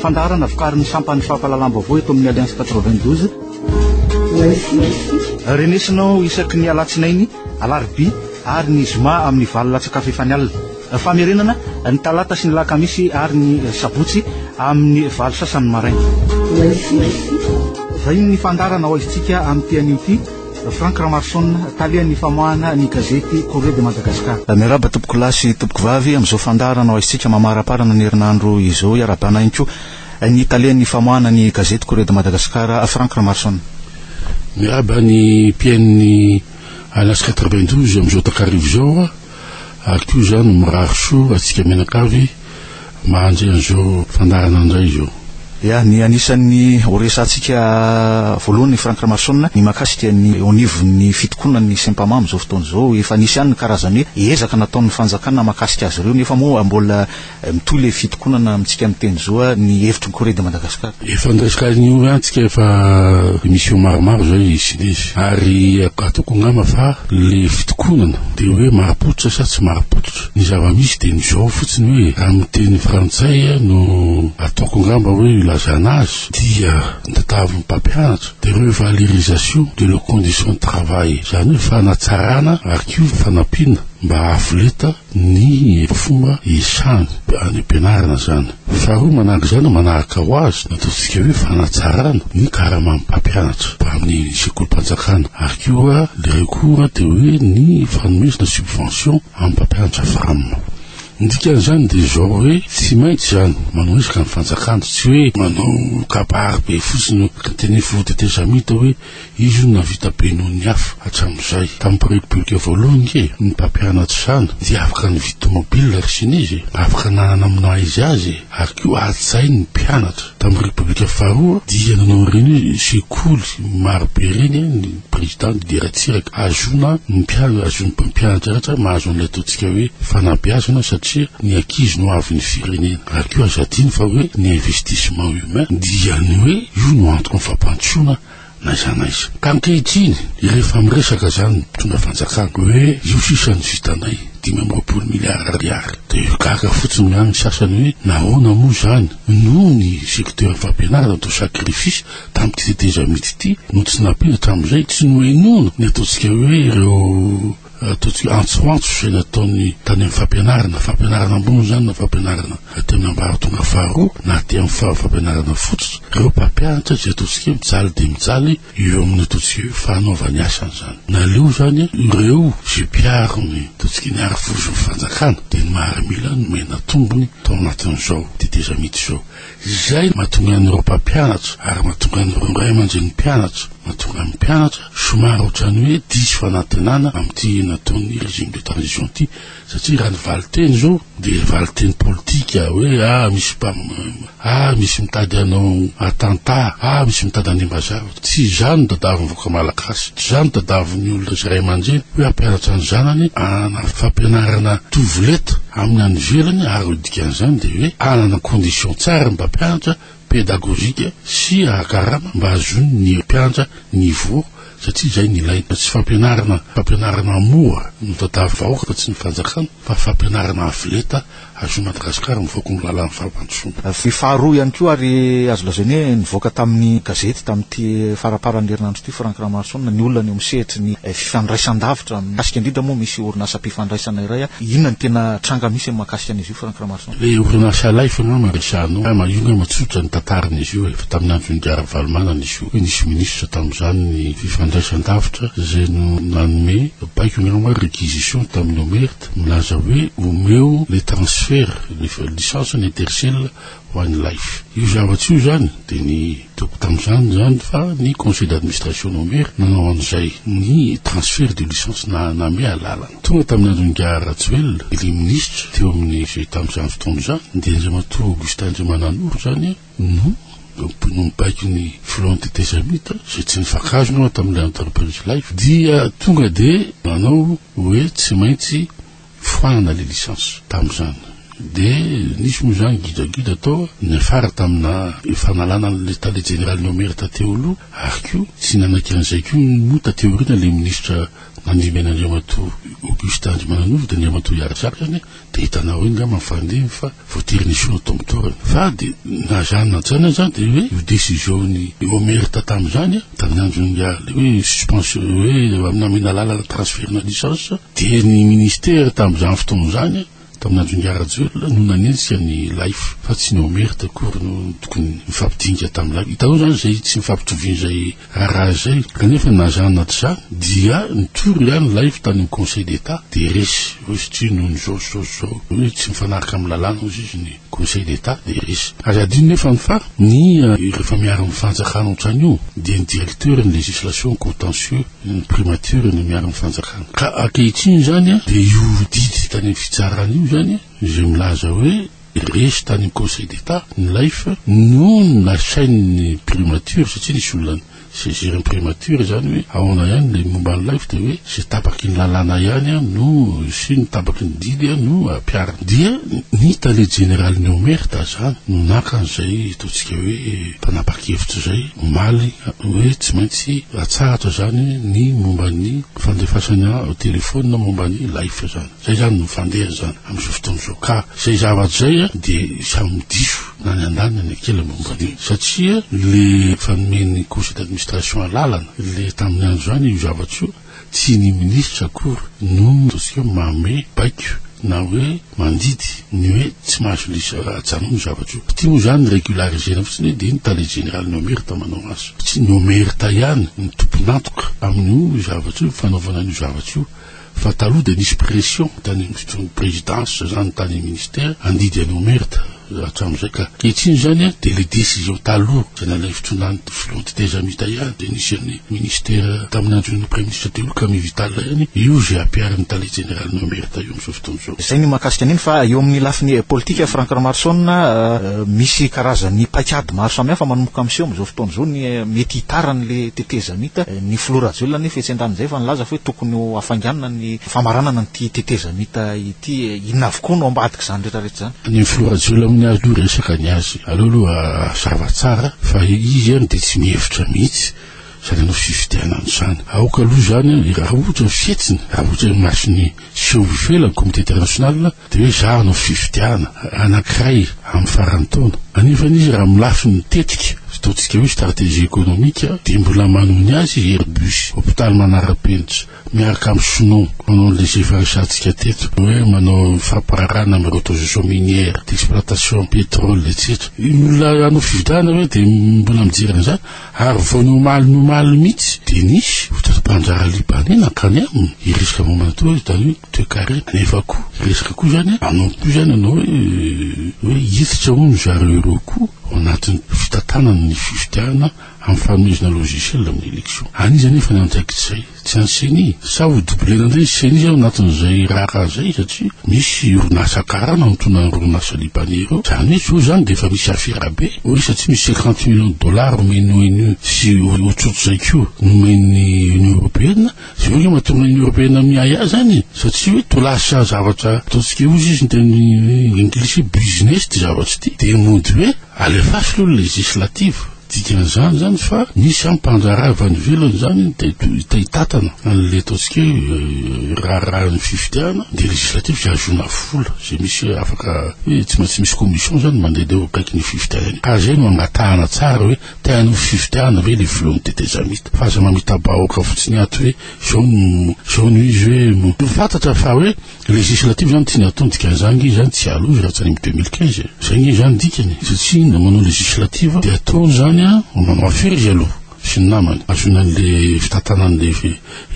fandarana vokariny sampany fampalalam-baovao eto amin'ny Alliance 92. Renesinao isaky ny alatsinainy, alarobia ary ny zoma amin'ny valolatsaka fefany alina. Famerenana ny talata sy ny lakamisy ary ny sabotsy amin'ny valo sasany maraina. Zay ny fandarana ho izitsika amin'ny tian'io ty Frank Ramarson talian'ny famoahana ny gazety Courrier de Madagascar. Miaraba tompoko lasy tompoko vavy amin'izao fandarana ho izitsika mamaraparana ny herinandro izao iarabanainy koa ny talian'ny famoahana ny gazety Courrier de Madagascar Frank Ramarson. Miaraba ny pian'ny Alliance 92 amin'izao takarivo zao ary koa zany mirary soa atsika menakavy mahandry an'izao fandarana andray zao. Ya, ny anisan'ny oresantsika voalohany Frank Ramarson ny makasika ny onivon'ny fitokonan'ny Sempama amin'izao fotoana izao efa nisy ihany ny karazany hoe ezaka nataon'ny fanjakana makasika azy ireo nefa moa mbola mitohy le fitokonana amintsika amin'ny teny zao ny hevitry ny Courrier de Madagascar. Efa andresika ny antsika efa émission maromaro zay isinesy ary ataoko ngamba fa le fitokonana de hoe marapototra sa tsy marapototra ny zava-misy de ny zao fotsiny hoe raha miteny frantsay no ataoko ngamba hoe lazanazy dia ndatavy mpampianatra de reo valorisation de leur condition de travail zany hoe fanatsarana ary koa fanampiana mba afoleta ny fomba isany any ampianarana zany. Faharoa manaraka zany manaraka ho azy nataontsika hoe fanatsarana ny karamamy mpampianatra mba amin'ny sekolim-panjakana ary koa le recours de hoe ny fanomezana subvention amin'ny mpampianatra framma. Ndikan'izany de zao hoe tsy maintsy zany manao resaka ny fanjakana tsy hoe manao kabary be fotsiny teny foteteza mita hoe izy io navita be noho ny hafa hatramin'izay tamin'ny république voalohany ke ny mpampianatra zany dia afaka ny vitomobile risinezy afaka nanana aminao izy azy ary koa atsay ny mpianatra tamin'ny république faharoa dia nanao reny sekoly maro be reny ny président diratsiraka azona ny mpianatra rehetra mahazo an'ilay ataontsika hoe fanampiazana satria ny ankizy no avy ny firenena ary koa azadiny fa hoe ny investissement humain dia ny hoe io no antoko ny fampandrosoana naiza naiza ka ankehitriny rehefa miresaka zany tonga fanjakana hoe io sisany vitanay 5 milliards ariary de gaga fotsiny any sasany hoe nahoana moa zany no ny secteur fampianarana atao sacrifice tamin'ity teteza mity ity no tsy nampiana hatramin'izay tsy noenoana ny ataontsika hoe ireo ataontsika antsoantso zay nataony tany amin'ny fampianarana ambony zany na fampianarana teny ambara tonga faharoa na te amin'ny fampianarana fotsy ireo mpampianatra zay ataontsika mijaly de mijaly eo amin'ny ataontsika hoe fanaovany asany zany na leo zany ireo zay mpiarony ataontsika ny arifozon'ny fanjakana de ny maharimila no mena tombony tao anatin'izao teteza mity zao zay mahatonga an'ireo mpampianatra ary mahatonga an'ireo ray aman-dreny mpianatra mahatonga amin'ny mpianatra somary ohatrany hoe diso fanantenana amin'ity nataon'ny régime de transition ty satria raha ny valiteny zao de valiteny politika hoe misy mitady anao attentat misy mitady anembazava tsy zany dadavy mivoaka malagasy tsy zany dadavy ny olona ray aman-dreny hoe ampianatra ny zanany ana fampianarana tovoleta amin'ny any velany ary dikan'izany de hoe anana condition tsara mba mpianatra pédagogique sy akarama mba azony ny mpianatra niveau satria zay ny ilaina tsy fampianarana mora no dadavy vahoaka fa tsy ny fanjakana fa fampianarana avoleta azo Madagasikara mivoaka ny lalan'ny fampandrosoana. Faharoa ihany koa ary azo lazainy hoe nivoaka tamin'ny gazety tamin'ity faraparan'ny herinandro ity Frank Ramarson ny olona ny misehatra ny fifandraisan-davitra mikasika indrindra moa misy orinasa mpifandraisana iray inona ny tena tranga misy makasika an'izy io Frank Ramarson. Le orinasa lay fa ngama resanao io matsotra ny tantarany izy io efa tamin'ny andro ny Gara Valmanana izy io nisy ministre tamin'izany ny fifandraisan-davitra zay no nanome baiko ngama réquisition tamin'ny omerte milaza hoe omeo le transfert licence ny tercelle ho an'ny life io zavatsy io zany de ny toko tamin'izany zany fa ny conseil d'administration nomere nanao an'izay ny transfert de licence name alalana tonga tamin'ny androny Ratsuel le ministre teo amin'ny zay tamin'izany fotoana zany de nzay matoa Augustin Mananoro zany no mibaiko ny volonté tesamita zay tsy nifakazona tamin'ilay entreprise life dia tonga de nanao hoe tsy maintsy foanana le licence tamin'izany de nisy moa zany gidagida atao nefara tamina fanalana le tale général nomaire tateo aloha ary ko tsy nanaky an'izay ko moa tateo rina le ministra nandrimen'Andriamatoa Augustin Andrimananova de Andriamatoa Iarasaka zany de hitanao iny ngamba mifandeha fa voatery nisy tomtorany fa de nazanona tsana zany de hoe io décision-ny omerta tam'izany tamin'ny andronga le hoe suspension hoe aminamena lalana transferna licence de ny ministère tam'izany fotoana zany tamin'ny androngarajela no nanentsika ny life fa tsy ny omerta kory no tokony mifampidinga tamin'ilay hitanao zany zay tsy mifampitovin-zay raha zay kanefa nazanona ty zany dia nitory ihany life tany amin'ny conseil d'état de resy hoe satria noho ny zao hoe tsy mifanaraka amin'ny lalàna ozy izy ny conseil d'état de resy ary adino nefa ny fa ny rehefa miara mifanjakana ohatrany io dia ny directeur ny législation contentieux ny primature ny miara mifanjakana ka ankehitriny zany de io didy tany amin'ny fitsarana io zany zay milaza hoe resy tany amin'ny conseil d'état ny life no nasain'ny primature satria nisy olona saisir primature zany hoe ahoana ihany le momba ny life de hoe zay tapaky ny lalàna ihany no sy ny tapaky ny didy no ampiarina dia ny tale général nomerta zany no naka an'izay ataontsika hoe mpanapa-kevitra zay omaly hoe tsy maintsy atsaratra zany ny momba ny fandefasana telefona momba ny life zany zay zany no fandeha zany am'izao fotoana zao ka zay zavatra zay de samy diso na ny andany ny akela momba ny satria le fanomeny conseil d'administration alalana le tamin'ny andro zany io zavatra io tsy ny ministre akory no tosika mame baiko na hoe mandidy ny hoe tsy mahazo lisa ajanona io zavatra io ty moa zany régularisena fotsiny de ny tale général nomerta manao azy tsy nomerta ihany ny tomponantoka amin'io zavatra io fanaovana an'io zavatra io fa taloha de nisy pression tany présidence zany tany ministère andidy anomerta atram'izay ka kehitriny zany de le décision taloha zay nalay fitronany filonty tezamita ihany de nisy an'ny ministère tamin'ny andron'ny premier ministre telo Camille Vital ihany io zay ampiariny tale général nomerta io am'izao fotoana zao zay ny mahakasika an'iny fa eo amin'ny lafiny politika Franck Ramarson misy karazany paikady maro samihafa manomboka am'seo am'izao fotoana zao ny mety hitarany le tetezamita ny Florajola nefa etsy andan'izay fa nilaza fa hoe tokony ho afanganana ny famaranana nyty tetezamita ity inona avokoa no ambadiky zany rehetrarehetra zany ny Florajola amin'ny azy aloha resaka ny azy aloha zava-tsara fa izy any de tsy mihevitra mihitsy zany anao fifidianany zany aoka aloha zany raha ohatra ny fietsiny raha ohatra ny masiny seho ivelany comité international de hoe za anao fifidiana anankiray amin'ny farany taona anefa izy raha milafy mitetika ataontsika hoe stratégie économique de mbola manony azy Airbus hôpital manara-penitra miaraka amin'ny Sonon manao les efarasantsika teto hoe manao fampararana amin'ny autogestion minière d'exploitation pétrole etc olona anao fividana hoe de mbola mijerana zany ary vao nomaly mihitsy de nisy mpanjara libanais nankany aminy iresaka momana to tany hoe carré nefa koa iresaka koa zany anao koa zany anao hoe hiditra ho ny zareo ro koa ao anatin'ny fitantanana ny fifidiana amin'ny fanomezana logiciel amin'ny élection an'izy nefa ny andraikitra zay tsy anseny sa ho doublena ndray seny ao anatin'izay raha zay satria misy orinasa karana mitona orinasa libanais reo zany hoe zao zany de efa misy affaire be hoe satria misy 50 millions de dollars nomeny ONU sy ohatrohatro zay koa nomeny Union européenne zay hoe mahatonga Union européenne amin'ny aya zany satria hoe tolasa zavatra ataontsika ozy izy ny anglisy business ty zavatra ty de mody hoe alefasy lo législative dikan'izany zany fa misy ampanjara avy any ivelany zany hitatana an'le ataontsika raha ny fifidiana de législative zay azona vola zay misy afaka hoe tsy maintsy misy commission zany mandeha akaiky ny fifidiana ka zay no angatahana tsara hoe teanao fifidiana ve le volon'ny tetezamita fa aza mamita bahoaka fotsiny ato hoe zao no izy hoe fantatra fa hoe législative zany tiany atao dikan'izany izy zany tsy aloha raha tsany 2015 zay ny zany dikany satria manao législative de ataony zany manao affaire izy aloha sy ny namany azona an'le fitantanan'le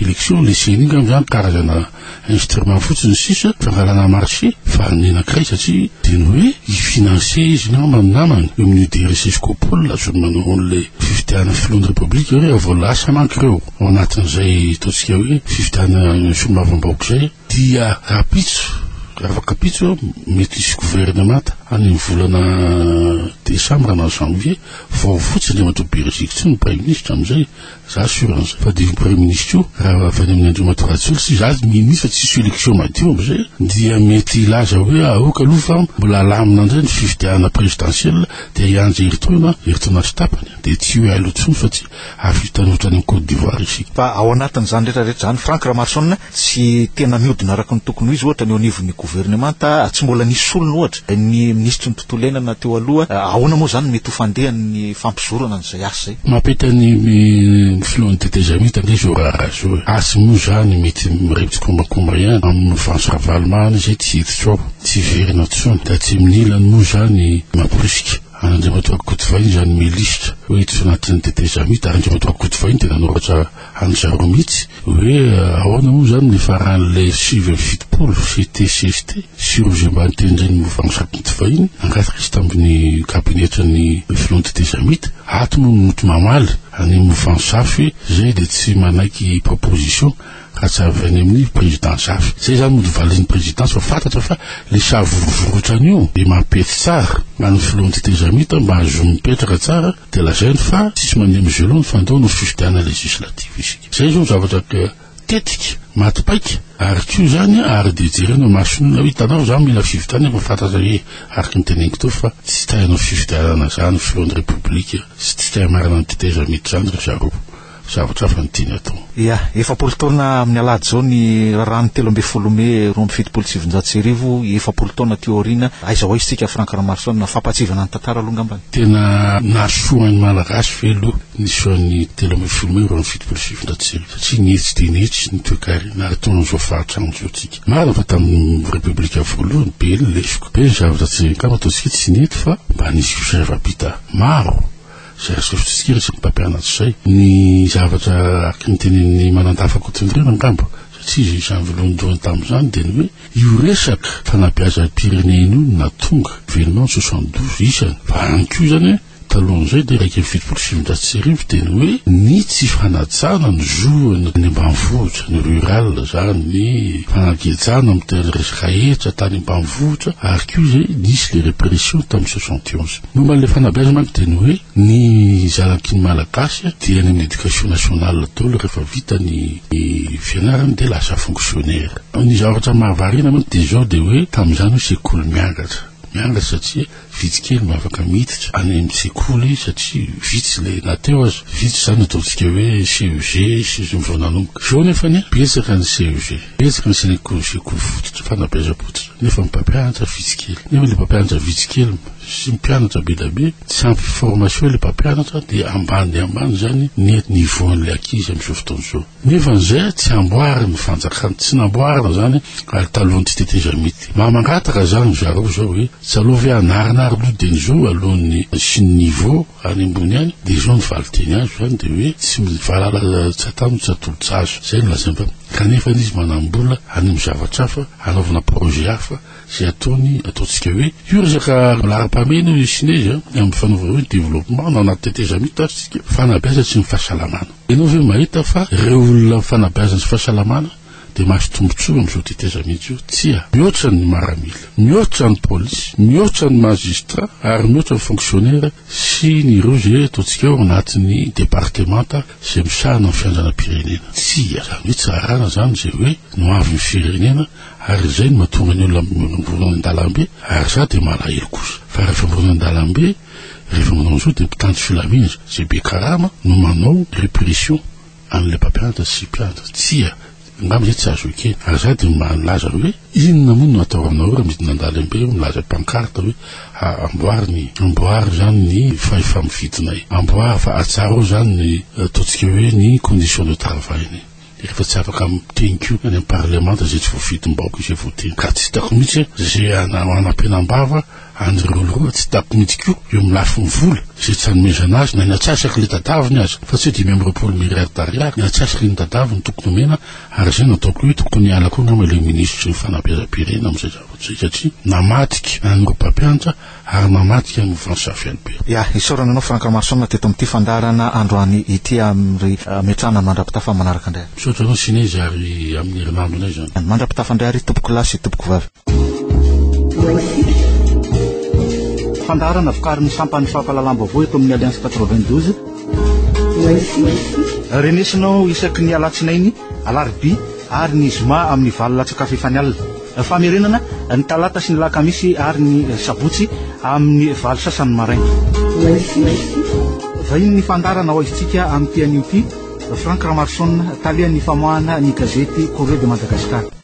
élection le seninga zany karazana instrument fotsiny sisa fangalana marché fa ny anankiray satria de ny hoe ifinancer izy namany eo amin'ny UDRC Scopol azony manao an'le fifidiana filon'ny république hoe voalasa manky reo ao anatin'izay ataontsika hoe fifidiana solomavambaoko zay dia rapitso afaka pitso mety isy gouvernemanta any volana décembre na janvier vao fotsiny mato Belgique tsy ny premier ministre amizay za assurance fa de premier ministre io raha avy any amin'ny Andriamato Rajoelina sy za ministre tsisy élection madio amizay dia mety ilaza hoe aoka aloha fa mbola lamina andray ny fifidiana présidentielle de ianja heritona sy tapany de tsy hoe alotsony fa tsy avitanotra any Côte d'Ivoire ici fa ao anatin'izany rehetrarehetra zany Franck Ramarsson tsy tena mihodina araka ny tokony ho izy ohatra ny ao anivon'ny gouvernemanta tsy mbola nisy solony ohatra ny ministre ny tontolo iainana teo aloha ahoana moa zany mety ho fandehan'ny fampizorana n'izay asa zay mapeta ny filohan'ny tetezamita ndray zo raha zo asy moa zany mety mirevitsy kombakomba ihany amin'ny France ravalemany zay tsy hiditra ao tsy verina tsony da tsy minilany moa zany mampirisika Andriamato Akoto vahiny zany milisitra hoe hiditra anatin'ny tetezamita Andriamato Akoto vahiny tena noratra anjaro mihitsy hoe ahoana moa zany ny faran'le sivy fitopolo CT sy Roger Mbanteny ny France Akoto vahiny angataka izy tamin'ny kabinetran'ny filohan'ny tetezamita ato moa moto mamaly any mouvance safy zay de tsy manaiky proposition raha tsy avy any amin'ny président safy zay zany moa valin'ny présidence fa fantatra fa le savorovorotran io de mampety tsara any filohan'ny tetezamita mba azo mipetraka tsara de lazainy fa tsisy mandeha am'izay aloha ny fandao no fifidiana législative isika zay zao zavatra tetika matipaika ary ko zany ary de jerena masonina hoe hitanao zany mila fifidiana fa fantatra hoe araka ny teneniko teo fa tsy tahinao fifidianana zany filohan'ny république sy tsy tahy marina ny tetezamita zany ry zaro zavatra fa nitiny atao ia efapolo taona amin'ny alady zao ny rano 13 May 2017 efapolo taona teo aorina aiza ho izy tsika Franck Ramarsson na fampatsivana ny tantara aloha ngambany tena nasoany malagasy felo nisoan'ny 13 May 2017 satria nihetsy de nihetsy ny toekary na ataon'izao fahatrano zao tsika marina fa tamin'ny république voalohany be ny lesoko be ny zavatra tsy kama ataotsika tsy nety fa mba nisy zava-bita maro zay asofotsika resaky mpampianatsy zay ny zavatra araka ny tenen'ny manandafa kotondirena angamba satria izy isany voalohandohany tamin'izany de ny hoe io resaka fanabeazam-pirenena io na tonga événement 72 isany fa any ko zany talohan'izay de raiky ny 770 de ny hoe ny tsy fanajana ny zoana ny ambanivohitra ny rural zany ny fanagejana amin'ny tena resaka etra tany ambanivohitra ary ko zay nisy le répression tamin'ny 71 momba le fanabeazana de ny hoe ny zanakiny malagasy dia any amin'ny éducation nationale daholo rehefa vita ny fianarany de lasa fonctionnaire ny zavatra mahavarina manko de zao de hoe tamin'izany hoe sekoly miangatra satria vitsy kely mba afaka miditra any amin'ny sekoly satria vitsy le nateo azy vitsy zany ataontsika hoe CEG sy zao nanomboka zao nefa ny betsaka ny CEG betsaka ny sekoly fototra fanabeazam-pototra nefa mipampianatra vitsy kely nefa le mpampianatra vitsy kely sy mpianatra be da be tsy ampy formation le mpampianatra de ambany zany ny niveauan'le akizy am'izao fotoana zao nefa n'izay tsy amboary ny fanjakana tsy namboarina zany ary talohan'ny tsy tetezamity mamangataka zany zareo zao hoe tsalovy anarina ary aloha de nyzao alohan'ny sy ny niveau any ambony any de zao ny valiteny azo zany de hoe tsy mivalala tsy atano tsy atolo-tsazo zay no lazany fa kanefa izy manambola any amin'ny zavatra hafa anaovana projet hafa zay ataontsika hoe io resaka lara-pamena sinezy amin'ny fanaovana hoe développement na anaty tetezamita sika fanabeaza tsy ny fahasalamana ianao ve mahita fa reo olona fanabeazany sy fahasalamana de mahazo tombontsoa am'izao tetezamita io tsia mihoatra ny maramila mihoatra ny polisy mihoatra ny magistrat ary mihoatra ny fonctionnaire sy ny ireo zay ataontsika ao anatin'ny départementa zay misahana ny fianjanam-pirenena tsia zany hoe tsarana zany zay hoe no avy ny firenena ary zay no mahatonga ny olona mborona an-dalambe ary za de malahelo kosa fa rehefa mborona an-dalambe rehefa manao an'izao de mpitanjo filamina zay be karama no manao répression an'le mpampianatra sy mpianatra tsia ngamba zay tsy azo ekeny ary za de malaza hoe inona moa no atao aminao raha midina an-dalambe milaza pancarte hoe amboary zany ny fahefamividinay amboary fa atsara zany ny ataontsika hoe ny condition de travail ny rehefa tsy afaka mitenikio any amin'ny parlemanta zay tsy voafidim-baoka izay voateny ka tsy hitako mihitsy zay anam-penam-bava androloroa tsy hitako mihitsy ko eo milafi ny vola zay tsy hanomezana azy na ny atsasaky le tadaviny azy fa tsy hoe 5 milliards d'ariary ny atsasaky ny tadaviny tokony omena ary zay nataoko hoe tokony ala koa ngamba le ministre ny fanabeazam-pirenena am'izay zavatra zay satria namatiky an'ireo mpampianatra ary namatiky amin'ny mouvance safy albe ia isorana anao Franck Ramarsson teto amin'ity fandarana androany ity amin'ny metrana ny mandrapitafa manaraka indray misaotra anao sinezy ary amin'ny herinandro indray zany mandrapitafa indray ary tompoko lasy tompoko vavy fandarana vokarin'ny sampany fampalalam-baovao eto amin'ny Alliance 92. Renesinao isaky ny alatsinainy, alarobia ary ny zoma amin'ny valo latsakafo efany alina. Famerenana ny talata sy ny lakamisy ary ny sabotsy amin'ny valo sasany maraina. Vahiny ny fandarana ho izitsika amin'ny tian'io ty Frank Ramarson talian'ny famoahana ny gazety Corriere de Madagascar.